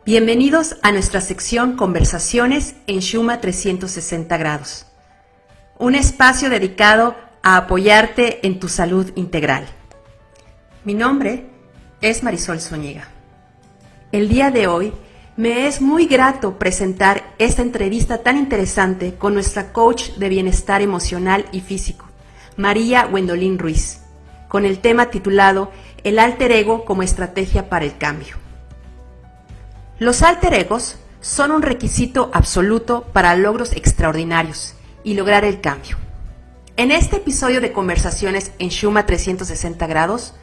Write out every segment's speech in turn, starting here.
Bienvenidos a nuestra sección Conversaciones en Shuma 360 grados, un espacio dedicado a apoyarte en tu salud integral. Mi nombre es Marisol Zúñiga. El día de hoy me es muy grato presentar esta entrevista tan interesante con nuestra coach de bienestar emocional y físico, María Gwendolyn Ruiz, con el tema titulado El alter ego como estrategia para el cambio. Los alter egos son un requisito absoluto para logros extraordinarios y lograr el cambio. En este episodio de Conversaciones en Shuma 360 grados,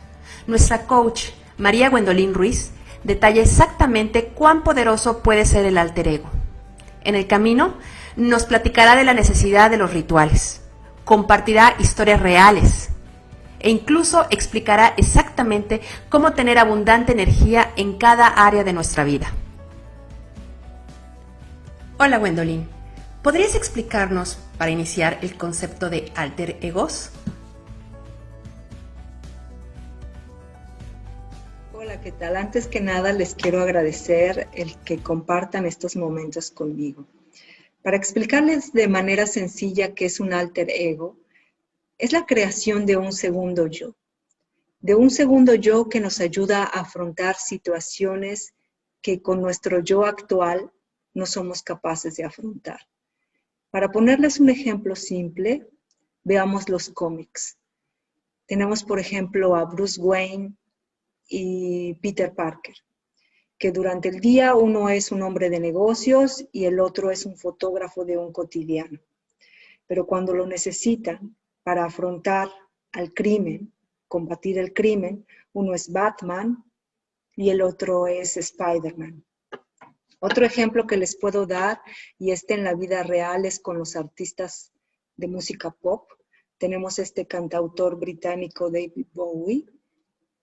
nuestra coach María Gwendolyn Ruiz detalla exactamente cuán poderoso puede ser el alter ego. En el camino nos platicará de la necesidad de los rituales, compartirá historias reales e incluso explicará exactamente cómo tener abundante energía en cada área de nuestra vida. Hola Gwendolyn, ¿podrías explicarnos para iniciar el concepto de alter egos? Hola, ¿qué tal? Antes que nada les quiero agradecer el que compartan estos momentos conmigo. Para explicarles de manera sencilla qué es un alter ego, es la creación de un segundo yo que nos ayuda a afrontar situaciones que con nuestro yo actual no somos capaces de afrontar. Para ponerles un ejemplo simple, veamos los cómics. Tenemos, por ejemplo, a Bruce Wayne y Peter Parker, que durante el día uno es un hombre de negocios y el otro es un fotógrafo de un cotidiano. Pero cuando lo necesitan para afrontar al crimen, combatir el crimen, uno es Batman y el otro es Spider-Man. Otro ejemplo que les puedo dar, y en la vida real, es con los artistas de música pop. Tenemos este cantautor británico David Bowie,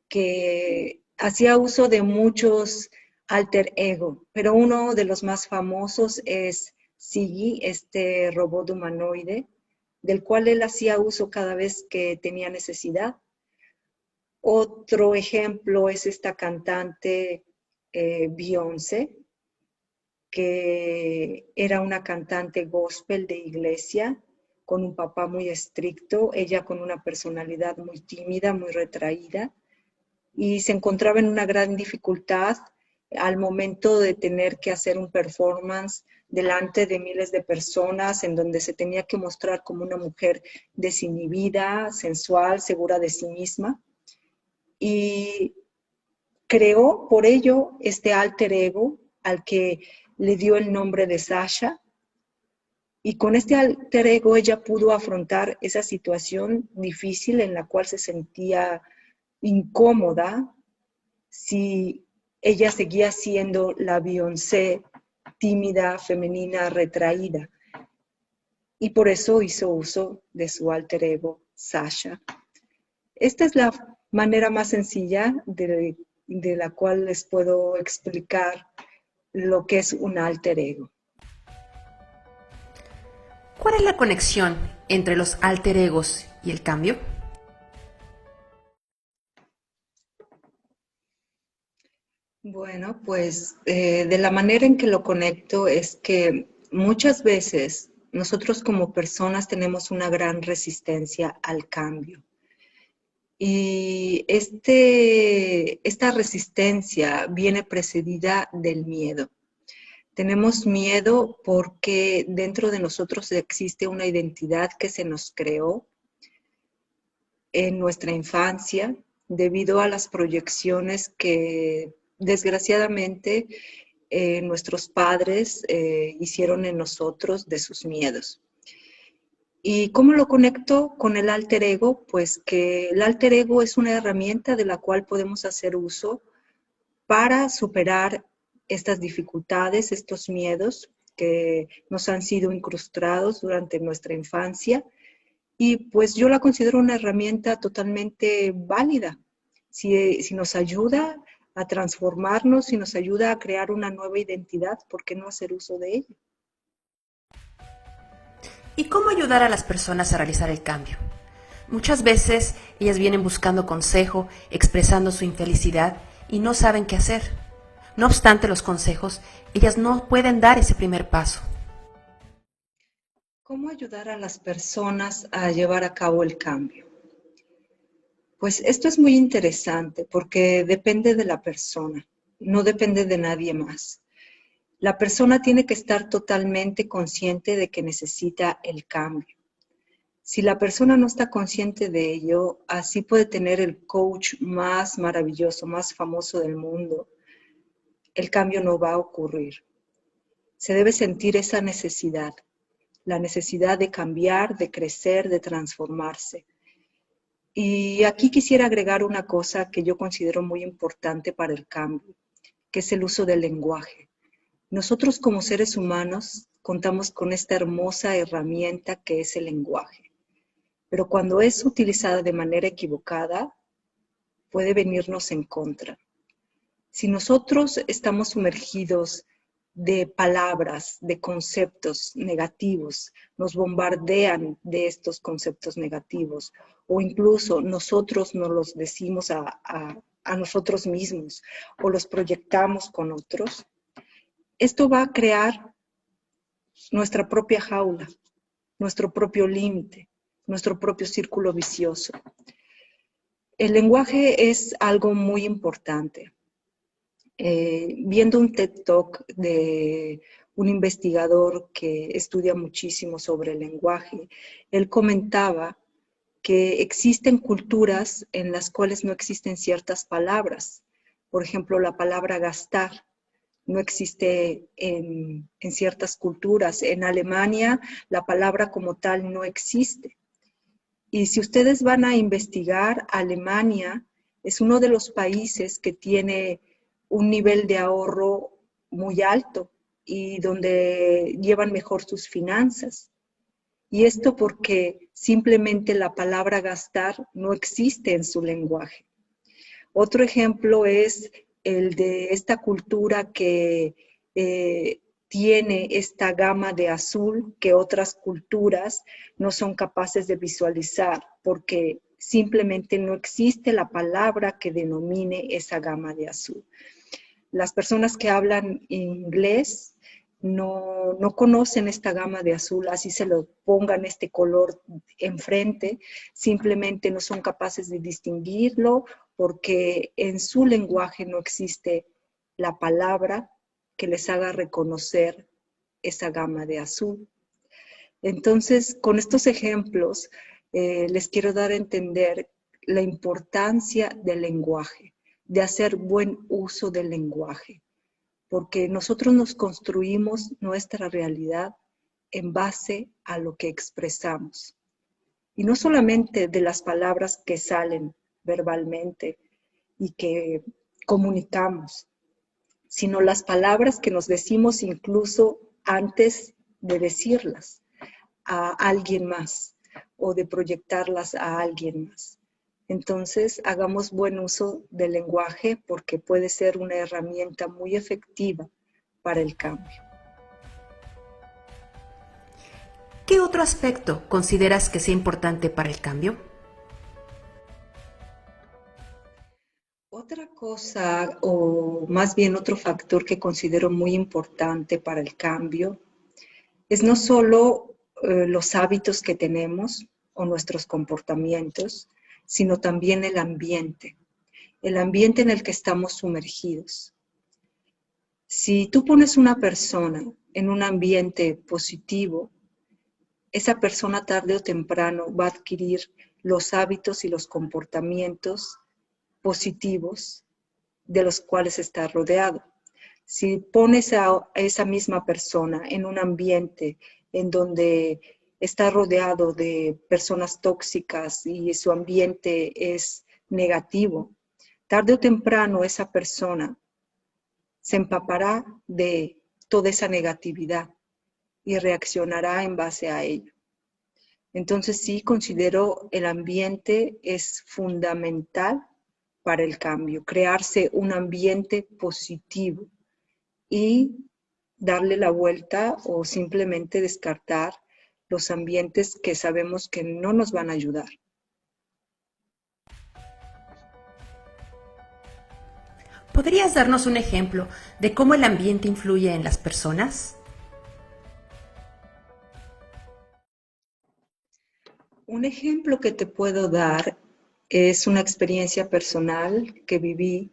que hacía uso de muchos alter ego, pero uno de los más famosos es Ziggy, este robot humanoide, del cual él hacía uso cada vez que tenía necesidad. Otro ejemplo es esta cantante Beyoncé, que era una cantante gospel de iglesia, con un papá muy estricto, ella con una personalidad muy tímida, muy retraída, y se encontraba en una gran dificultad al momento de tener que hacer un performance delante de miles de personas, en donde se tenía que mostrar como una mujer desinhibida, sensual, segura de sí misma, y creó por ello este alter ego al que le dio el nombre de Sasha, y con este alter ego ella pudo afrontar esa situación difícil en la cual se sentía incómoda si ella seguía siendo la Beyoncé tímida, femenina, retraída. Y por eso hizo uso de su alter ego, Sasha. Esta es la manera más sencilla de la cual les puedo explicar lo que es un alter ego. ¿Cuál es la conexión entre los alter egos y el cambio? Bueno, pues de la manera en que lo conecto es que muchas veces nosotros como personas tenemos una gran resistencia al cambio. Y esta resistencia viene precedida del miedo. Tenemos miedo porque dentro de nosotros existe una identidad que se nos creó en nuestra infancia debido a las proyecciones que desgraciadamente nuestros padres hicieron en nosotros de sus miedos. ¿Y cómo lo conecto con el alter ego? Pues que el alter ego es una herramienta de la cual podemos hacer uso para superar estas dificultades, estos miedos que nos han sido incrustados durante nuestra infancia. Y pues yo la considero una herramienta totalmente válida. Si nos ayuda a transformarnos, si nos ayuda a crear una nueva identidad, ¿por qué no hacer uso de ella? ¿Y cómo ayudar a las personas a realizar el cambio? Muchas veces ellas vienen buscando consejo, expresando su infelicidad y no saben qué hacer. No obstante los consejos, ellas no pueden dar ese primer paso. ¿Cómo ayudar a las personas a llevar a cabo el cambio? Pues esto es muy interesante porque depende de la persona, no depende de nadie más. La persona tiene que estar totalmente consciente de que necesita el cambio. Si la persona no está consciente de ello, así puede tener el coach más maravilloso, más famoso del mundo. El cambio no va a ocurrir. Se debe sentir esa necesidad, la necesidad de cambiar, de crecer, de transformarse. Y aquí quisiera agregar una cosa que yo considero muy importante para el cambio, que es el uso del lenguaje. Nosotros como seres humanos contamos con esta hermosa herramienta que es el lenguaje, pero cuando es utilizada de manera equivocada, puede venirnos en contra. Si nosotros estamos sumergidos de palabras, de conceptos negativos, nos bombardean de estos conceptos negativos, o incluso nosotros nos los decimos a nosotros mismos o los proyectamos con otros, esto va a crear nuestra propia jaula, nuestro propio límite, nuestro propio círculo vicioso. El lenguaje es algo muy importante. Viendo un TED Talk de un investigador que estudia muchísimo sobre el lenguaje, él comentaba que existen culturas en las cuales no existen ciertas palabras. Por ejemplo, la palabra gastar no existe en ciertas culturas. En Alemania la palabra como tal no existe. Y si ustedes van a investigar, Alemania es uno de los países que tiene un nivel de ahorro muy alto y donde llevan mejor sus finanzas. Y esto porque simplemente la palabra gastar no existe en su lenguaje. Otro ejemplo es el de esta cultura que tiene esta gama de azul que otras culturas no son capaces de visualizar porque simplemente no existe la palabra que denomine esa gama de azul. Las personas que hablan inglés no conocen esta gama de azul, así se lo pongan este color enfrente, simplemente no son capaces de distinguirlo porque en su lenguaje no existe la palabra que les haga reconocer esa gama de azul. Entonces, con estos ejemplos, les quiero dar a entender la importancia del lenguaje, de hacer buen uso del lenguaje, porque nosotros nos construimos nuestra realidad en base a lo que expresamos. Y no solamente de las palabras que salen verbalmente y que comunicamos, sino las palabras que nos decimos incluso antes de decirlas a alguien más o de proyectarlas a alguien más. Entonces, hagamos buen uso del lenguaje porque puede ser una herramienta muy efectiva para el cambio. ¿Qué otro aspecto consideras que sea importante para el cambio? Otra cosa, o más bien otro factor que considero muy importante para el cambio, es no solo los hábitos que tenemos o nuestros comportamientos, sino también el ambiente en el que estamos sumergidos. Si tú pones una persona en un ambiente positivo, esa persona tarde o temprano va a adquirir los hábitos y los comportamientos positivos de los cuales está rodeado. Si pones a esa misma persona en un ambiente en donde está rodeado de personas tóxicas y su ambiente es negativo, tarde o temprano esa persona se empapará de toda esa negatividad y reaccionará en base a ello. Entonces sí considero el ambiente es fundamental para el cambio, crearse un ambiente positivo y darle la vuelta o simplemente descartar los ambientes que sabemos que no nos van a ayudar. ¿Podrías darnos un ejemplo de cómo el ambiente influye en las personas? Un ejemplo que te puedo dar es una experiencia personal que viví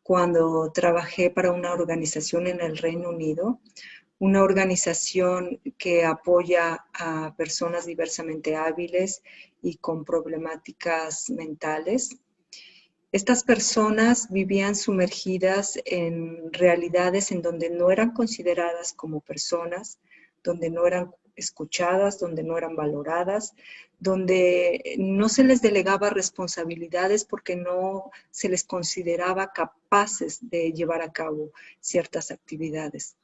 cuando trabajé para una organización en el Reino Unido, una organización que apoya a personas diversamente hábiles y con problemáticas mentales. Estas personas vivían sumergidas en realidades en donde no eran consideradas como personas, donde no eran escuchadas, donde no eran valoradas, donde no se les delegaba responsabilidades porque no se les consideraba capaces de llevar a cabo ciertas actividades.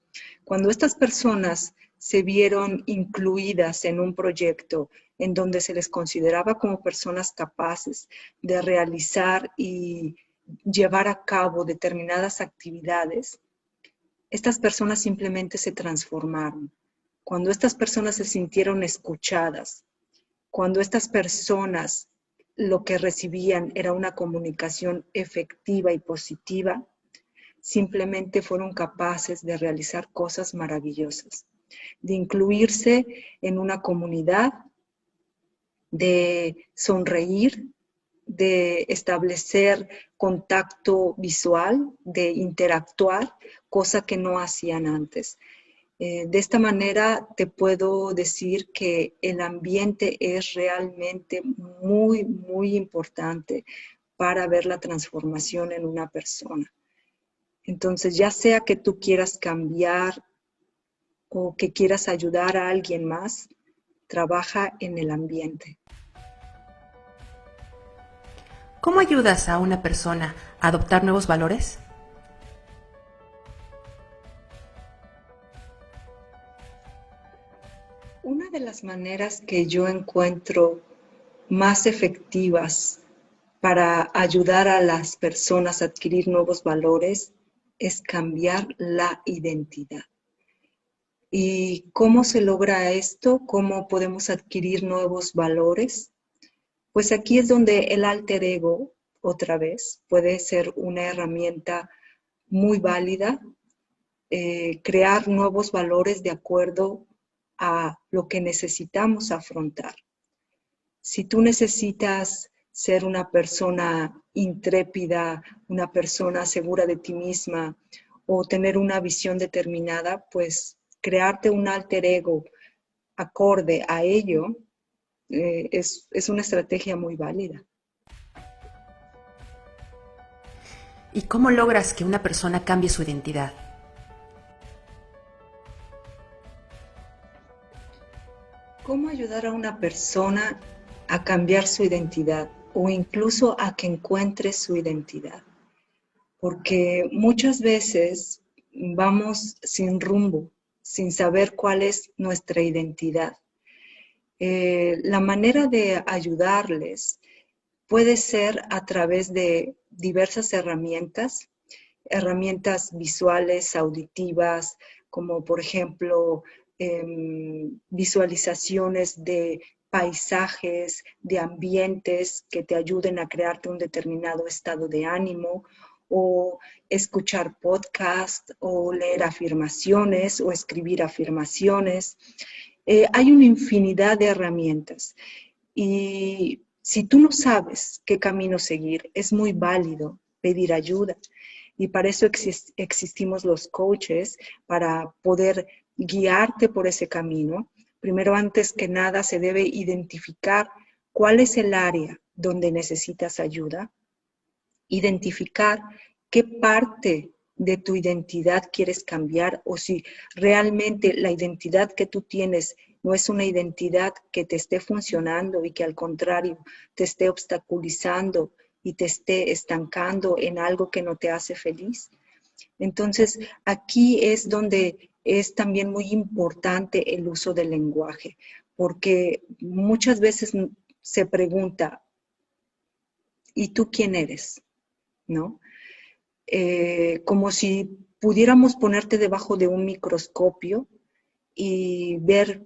Cuando estas personas se vieron incluidas en un proyecto en donde se les consideraba como personas capaces de realizar y llevar a cabo determinadas actividades, estas personas simplemente se transformaron. Cuando estas personas se sintieron escuchadas, cuando estas personas lo que recibían era una comunicación efectiva y positiva, simplemente fueron capaces de realizar cosas maravillosas, de incluirse en una comunidad, de sonreír, de establecer contacto visual, de interactuar, cosa que no hacían antes. De esta manera te puedo decir que el ambiente es realmente muy, muy importante para ver la transformación en una persona. Entonces, ya sea que tú quieras cambiar o que quieras ayudar a alguien más, trabaja en el ambiente. ¿Cómo ayudas a una persona a adoptar nuevos valores? Una de las maneras que yo encuentro más efectivas para ayudar a las personas a adquirir nuevos valores es cambiar la identidad. ¿Y cómo se logra esto? ¿Cómo podemos adquirir nuevos valores? Pues aquí es donde el alter ego, otra vez, puede ser una herramienta muy válida, crear nuevos valores de acuerdo a lo que necesitamos afrontar. Si tú necesitas ser una persona intrépida, una persona segura de ti misma o tener una visión determinada, pues crearte un alter ego acorde a ello es una estrategia muy válida. ¿Y cómo logras que una persona cambie su identidad? ¿Cómo ayudar a una persona a cambiar su identidad o incluso a que encuentre su identidad? Porque muchas veces vamos sin rumbo, sin saber cuál es nuestra identidad. La manera de ayudarles puede ser a través de diversas herramientas, herramientas visuales, auditivas, como por ejemplo visualizaciones de paisajes, de ambientes que te ayuden a crearte un determinado estado de ánimo, o escuchar podcast, o leer afirmaciones, o escribir afirmaciones. Hay una infinidad de herramientas y si tú no sabes qué camino seguir, es muy válido pedir ayuda. Y para eso existimos los coaches, para poder guiarte por ese camino. Primero, antes que nada, se debe identificar cuál es el área donde necesitas ayuda, identificar qué parte de tu identidad quieres cambiar o si realmente la identidad que tú tienes no es una identidad que te esté funcionando y que al contrario te esté obstaculizando y te esté estancando en algo que no te hace feliz. Entonces, aquí es donde es también muy importante el uso del lenguaje, porque muchas veces se pregunta, ¿y tú quién eres? ¿No? Como si pudiéramos ponerte debajo de un microscopio y ver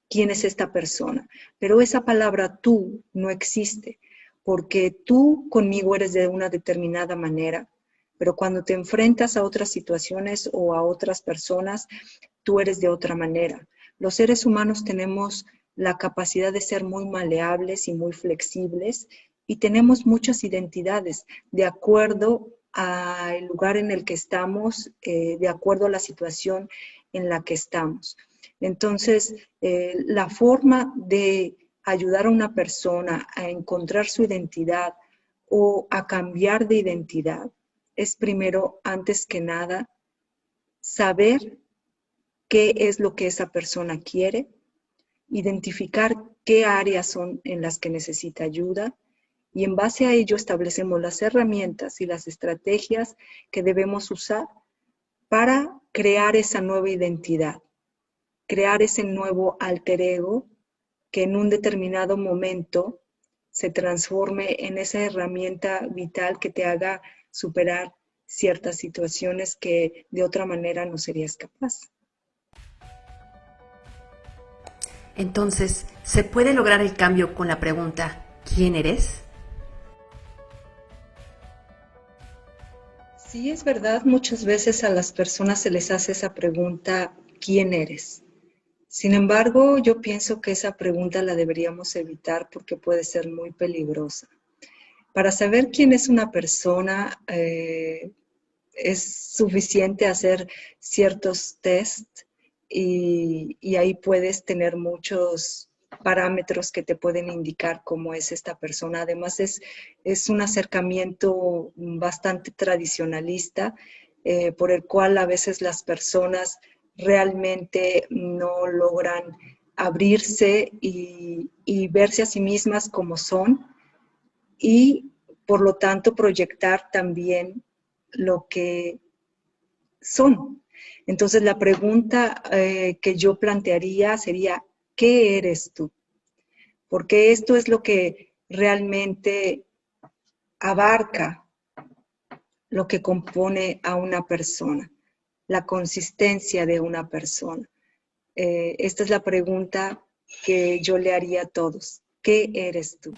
quién es esta persona. Pero esa palabra tú no existe, porque tú conmigo eres de una determinada manera, pero cuando te enfrentas a otras situaciones o a otras personas, tú eres de otra manera. Los seres humanos tenemos la capacidad de ser muy maleables y muy flexibles y tenemos muchas identidades de acuerdo al lugar en el que estamos, de acuerdo a la situación en la que estamos. Entonces, la forma de ayudar a una persona a encontrar su identidad o a cambiar de identidad es primero, antes que nada, saber qué es lo que esa persona quiere, identificar qué áreas son en las que necesita ayuda y en base a ello establecemos las herramientas y las estrategias que debemos usar para crear esa nueva identidad, crear ese nuevo alter ego que en un determinado momento se transforme en esa herramienta vital que te haga superar ciertas situaciones que de otra manera no serías capaz. Entonces, ¿se puede lograr el cambio con la pregunta ¿quién eres? Sí, es verdad, muchas veces a las personas se les hace esa pregunta, ¿quién eres? Sin embargo, yo pienso que esa pregunta la deberíamos evitar porque puede ser muy peligrosa. Para saber quién es una persona, es suficiente hacer ciertos tests y ahí puedes tener muchos parámetros que te pueden indicar cómo es esta persona. Además, es un acercamiento bastante tradicionalista, por el cual a veces las personas realmente no logran abrirse y verse a sí mismas como son y por lo tanto proyectar también lo que son. Entonces la pregunta que yo plantearía sería, ¿qué eres tú? Porque esto es lo que realmente abarca lo que compone a una persona, la consistencia de una persona. Esta es la pregunta que yo le haría a todos. ¿Qué eres tú?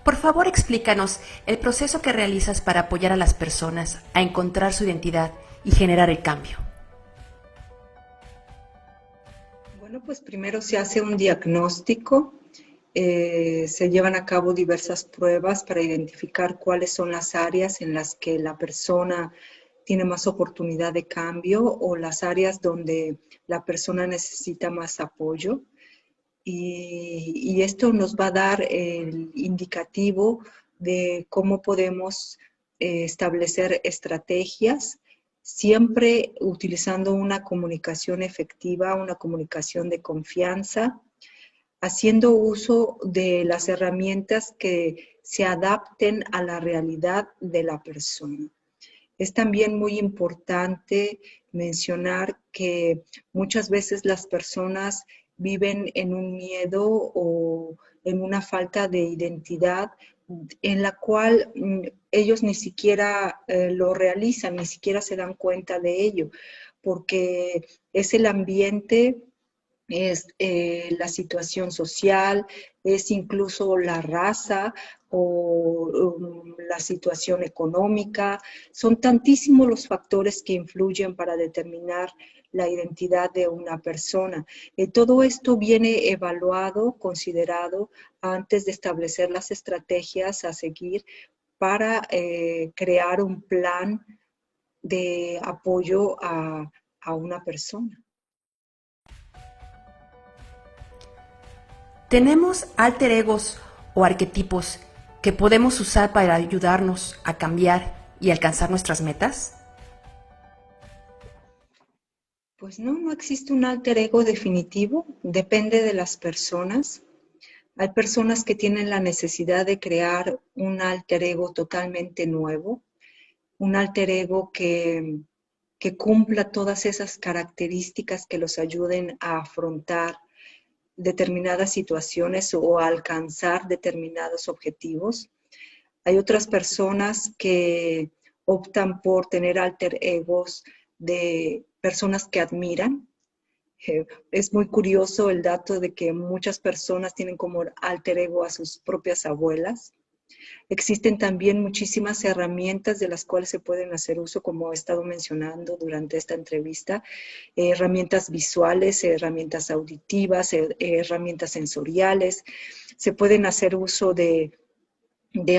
Por favor, explícanos el proceso que realizas para apoyar a las personas a encontrar su identidad y generar el cambio. Bueno, pues primero se hace un diagnóstico, se llevan a cabo diversas pruebas para identificar cuáles son las áreas en las que la persona tiene más oportunidad de cambio o las áreas donde la persona necesita más apoyo. Y esto nos va a dar el indicativo de cómo podemos establecer estrategias, siempre utilizando una comunicación efectiva, una comunicación de confianza, haciendo uso de las herramientas que se adapten a la realidad de la persona. Es también muy importante mencionar que muchas veces las personas viven en un miedo o en una falta de identidad en la cual ellos ni siquiera lo realizan, ni siquiera se dan cuenta de ello, porque es el ambiente, es la situación social, es incluso la raza o la situación económica. Son tantísimos los factores que influyen para determinar la identidad de una persona. Todo esto viene evaluado, considerado antes de establecer las estrategias a seguir para crear un plan de apoyo a una persona. ¿Tenemos alter egos o arquetipos que podemos usar para ayudarnos a cambiar y alcanzar nuestras metas? Pues no, no existe un alter ego definitivo, depende de las personas. Hay personas que tienen la necesidad de crear un alter ego totalmente nuevo, un alter ego que cumpla todas esas características que los ayuden a afrontar determinadas situaciones o a alcanzar determinados objetivos. Hay otras personas que optan por tener alter egos de personas que admiran. Es muy curioso el dato de que muchas personas tienen como alter ego a sus propias abuelas. Existen también muchísimas herramientas de las cuales se pueden hacer uso, como he estado mencionando durante esta entrevista, herramientas visuales, herramientas auditivas, herramientas sensoriales. Se pueden hacer uso de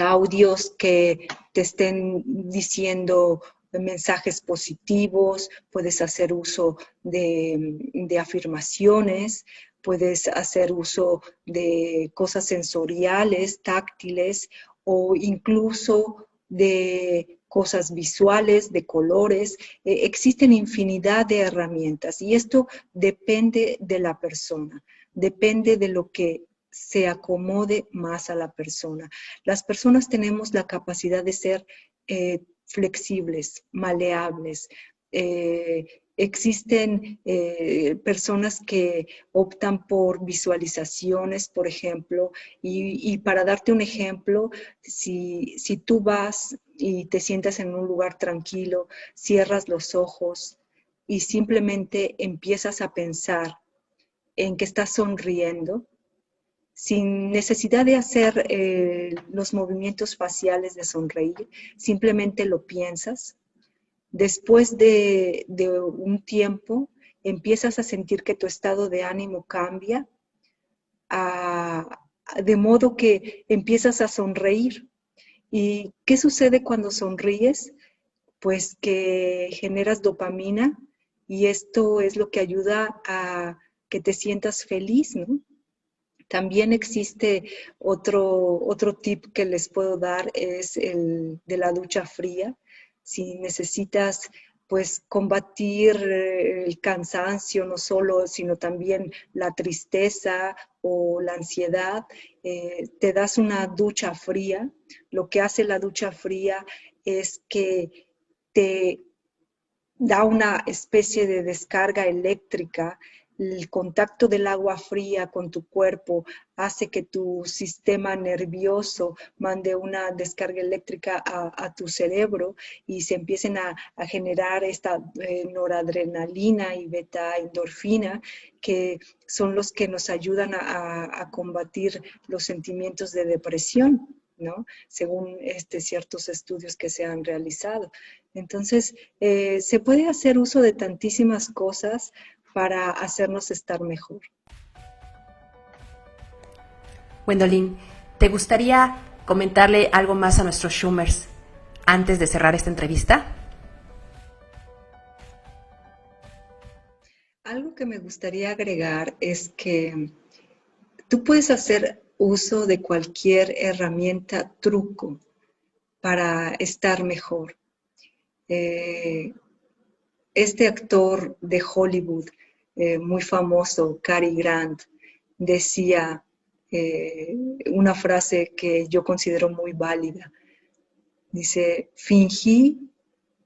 audios que te estén diciendo mensajes positivos, puedes hacer uso de afirmaciones, puedes hacer uso de cosas sensoriales, táctiles, o incluso de cosas visuales, de colores. Existen infinidad de herramientas y esto depende de la persona, depende de lo que se acomode más a la persona. Las personas tenemos la capacidad de ser flexibles, maleables. Existen personas que optan por visualizaciones, por ejemplo, y para darte un ejemplo, si tú vas y te sientas en un lugar tranquilo, cierras los ojos y simplemente empiezas a pensar en que estás sonriendo, sin necesidad de hacer los movimientos faciales de sonreír, simplemente lo piensas. Después de un tiempo, empiezas a sentir que tu estado de ánimo cambia, de modo que empiezas a sonreír. ¿Y qué sucede cuando sonríes? Pues que generas dopamina y esto es lo que ayuda a que te sientas feliz, ¿no? También existe otro tip que les puedo dar, es el de la ducha fría. Si necesitas pues combatir el cansancio, no solo, sino también la tristeza o la ansiedad, te das una ducha fría. Lo que hace la ducha fría es que te da una especie de descarga eléctrica. El contacto del agua fría con tu cuerpo hace que tu sistema nervioso mande una descarga eléctrica a tu cerebro y se empiecen a generar esta noradrenalina y beta-endorfina, que son los que nos ayudan a combatir los sentimientos de depresión, ¿no? Según ciertos estudios que se han realizado. Entonces, se puede hacer uso de tantísimas cosas para hacernos estar mejor. Gwendolyn, ¿te gustaría comentarle algo más a nuestros Schumers antes de cerrar esta entrevista? Algo que me gustaría agregar es que tú puedes hacer uso de cualquier herramienta, truco, para estar mejor. Este actor de Hollywood muy famoso, Cary Grant, decía una frase que yo considero muy válida. Dice, fingí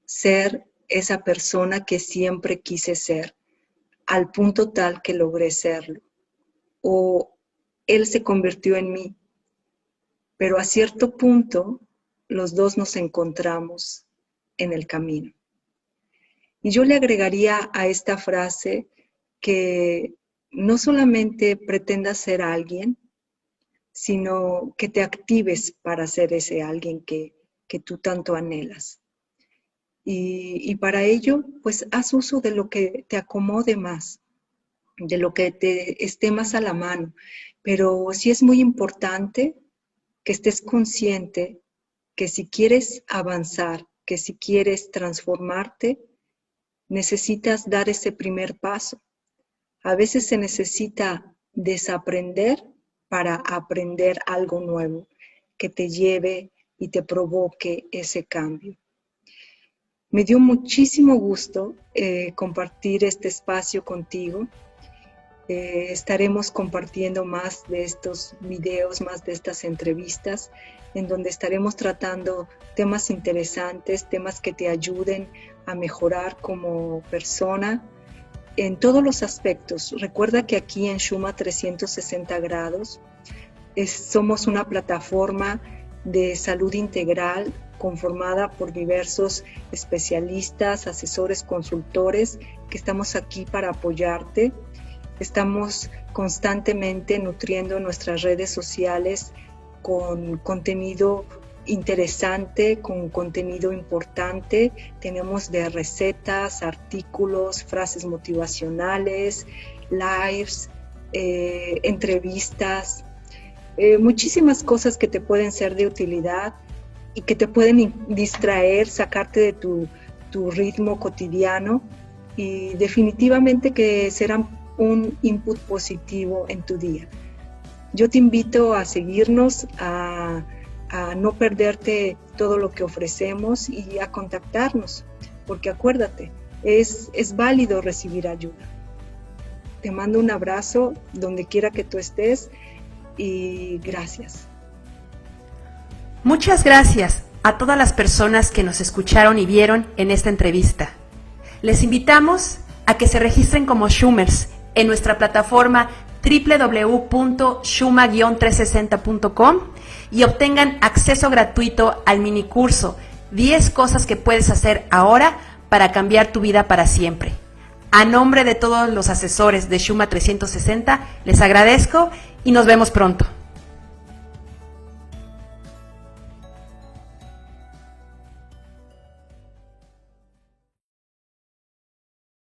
ser esa persona que siempre quise ser, al punto tal que logré serlo. O él se convirtió en mí, pero a cierto punto los dos nos encontramos en el camino. Y yo le agregaría a esta frase que no solamente pretendas ser alguien, sino que te actives para ser ese alguien que tú tanto anhelas. Y para ello, pues haz uso de lo que te acomode más, de lo que te esté más a la mano. Pero sí es muy importante que estés consciente que si quieres avanzar, que si quieres transformarte, necesitas dar ese primer paso. A veces se necesita desaprender para aprender algo nuevo que te lleve y te provoque ese cambio. Me dio muchísimo gusto compartir este espacio contigo. Estaremos compartiendo más de estos videos, más de estas entrevistas, en donde estaremos tratando temas interesantes, temas que te ayuden a mejorar como persona en todos los aspectos. Recuerda que aquí en Shuma 360 grados somos una plataforma de salud integral conformada por diversos especialistas, asesores, consultores, que estamos aquí para apoyarte. Estamos constantemente nutriendo nuestras redes sociales con contenido interesante, con contenido importante. Tenemos de recetas, artículos, frases motivacionales, lives, entrevistas, muchísimas cosas que te pueden ser de utilidad y que te pueden distraer, sacarte de tu ritmo cotidiano, y definitivamente que serán un input positivo en tu día. Yo te invito a seguirnos, a no perderte todo lo que ofrecemos y a contactarnos, porque acuérdate, es válido recibir ayuda. Te mando un abrazo donde quiera que tú estés y gracias. Muchas gracias a todas las personas que nos escucharon y vieron en esta entrevista. Les invitamos a que se registren como Shumers en nuestra plataforma www.shuma-360.com y obtengan acceso gratuito al minicurso 10 cosas que puedes hacer ahora para cambiar tu vida para siempre. A nombre de todos los asesores de Shuma 360, les agradezco y nos vemos pronto.